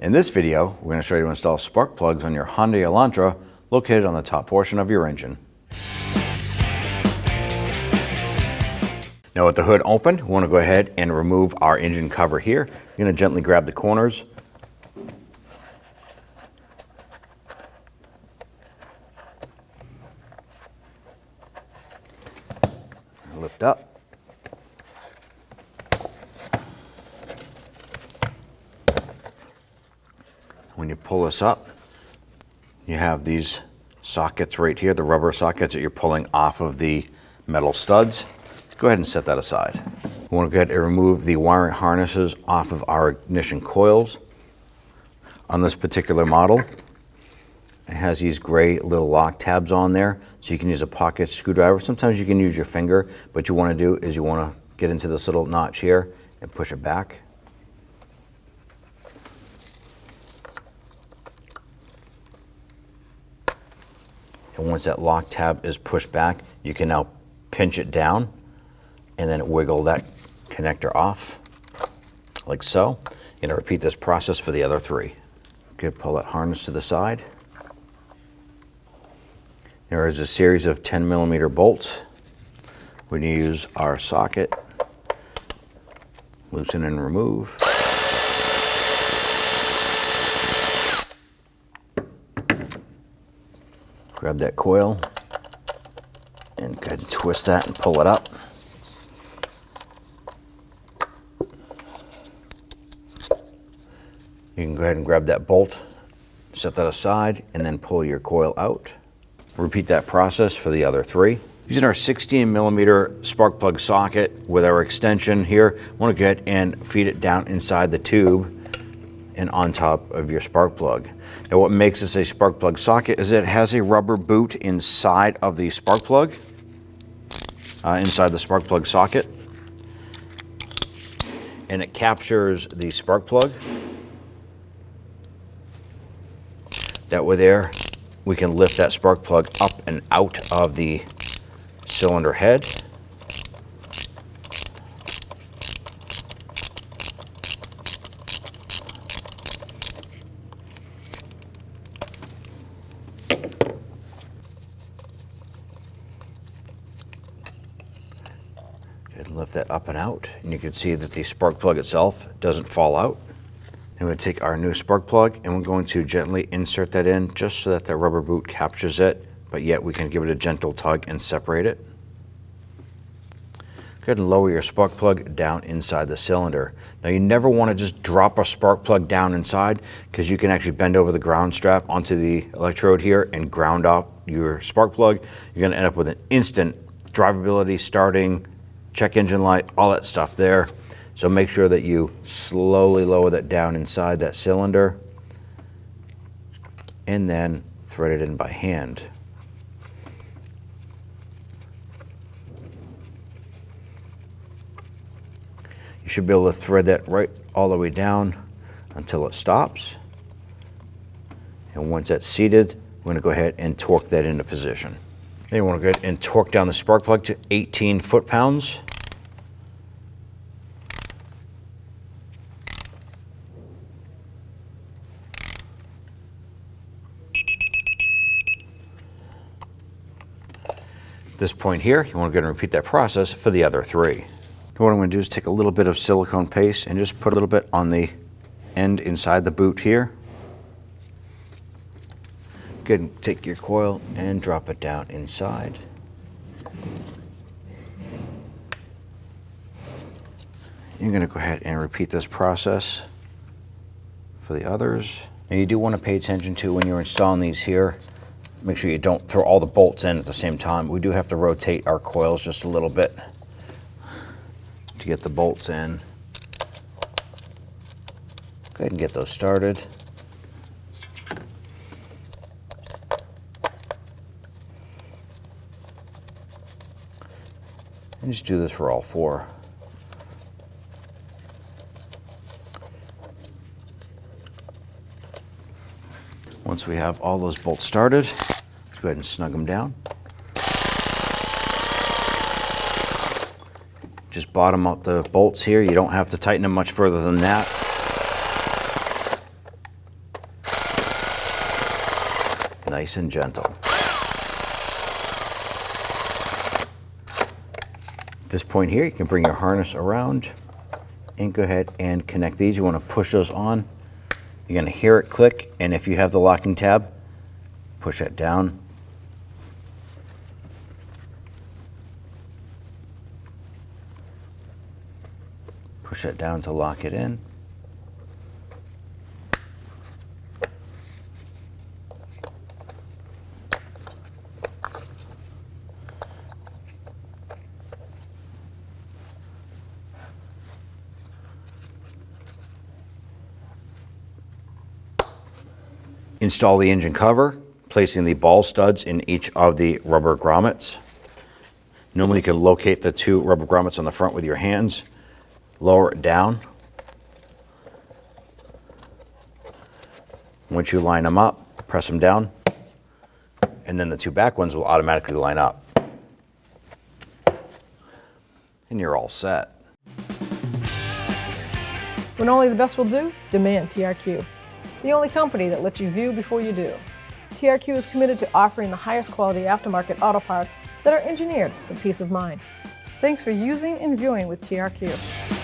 In this video, we're going to show you to install spark plugs on your Hyundai Elantra located on the top portion of your engine. Now with the hood open, we want to go ahead and remove our engine cover here. You're going to gently grab the corners. Lift up. When you pull this up, you have these sockets right here, the rubber sockets that you're pulling off of the metal studs. Go ahead and set that aside. We want to go ahead and remove the wiring harnesses off of our ignition coils. On this particular model, it has these gray little lock tabs on there, so you can use a pocket screwdriver. Sometimes you can use your finger, but what you want to do is you want to get into this little notch here and push it back. And once that lock tab is pushed back, you can now pinch it down and then wiggle that connector off, like so. You're gonna repeat this process for the other three. Okay, pull that harness to the side. There is a series of 10mm bolts. We're gonna use our socket, loosen and remove. Grab that coil and go ahead and twist that and pull it up. You can go ahead and grab that bolt, set that aside, and then pull your coil out. Repeat that process for the other three. Using our 16mm spark plug socket with our extension here, I want to go ahead and feed it down inside the tube and on top of your spark plug. Now what makes this a spark plug socket is it has a rubber boot inside of the spark plug, inside the spark plug socket, and it captures the spark plug. That way there, we can lift that spark plug up and out of the cylinder head. And lift that up and out, and you can see that the spark plug itself doesn't fall out. And we'll take our new spark plug and we're going to gently insert that in just so that the rubber boot captures it, but yet we can give it a gentle tug and separate it. Go ahead and lower your spark plug down inside the cylinder. Now you never want to just drop a spark plug down inside, because you can actually bend over the ground strap onto the electrode here and ground off your spark plug. You're going to end up with an instant drivability, starting, check engine light, all that stuff there. So make sure that you slowly lower that down inside that cylinder and then thread it in by hand. You should be able to thread that right all the way down until it stops. And once that's seated, we're going to go ahead and torque that into position. Then you want to go ahead and torque down the spark plug to 18 foot-pounds. At this point here, you want to go ahead and repeat that process for the other three. What I'm going to do is take a little bit of silicone paste and just put a little bit on the end inside the boot here. Go ahead and take your coil and drop it down inside. You're going to go ahead and repeat this process for the others. Now you do want to pay attention to when you're installing these here. Make sure you don't throw all the bolts in at the same time. We do have to rotate our coils just a little bit to get the bolts in. Go ahead and get those started. And just do this for all four. Once we have all those bolts started, let's go ahead and snug them down. Just bottom up the bolts here. You don't have to tighten them much further than that. Nice and gentle. At this point here, you can bring your harness around and go ahead and connect these. You want to push those on. You're going to hear it click, and if you have the locking tab, push it down. Push it down to lock it in. Install the engine cover, placing the ball studs in each of the rubber grommets. Normally you can locate the two rubber grommets on the front with your hands. Lower it down. Once you line them up, press them down, and then the two back ones will automatically line up. And you're all set. When only the best will do, demand TRQ. The only company that lets you view before you do. TRQ is committed to offering the highest quality aftermarket auto parts that are engineered for peace of mind. Thanks for using and viewing with TRQ.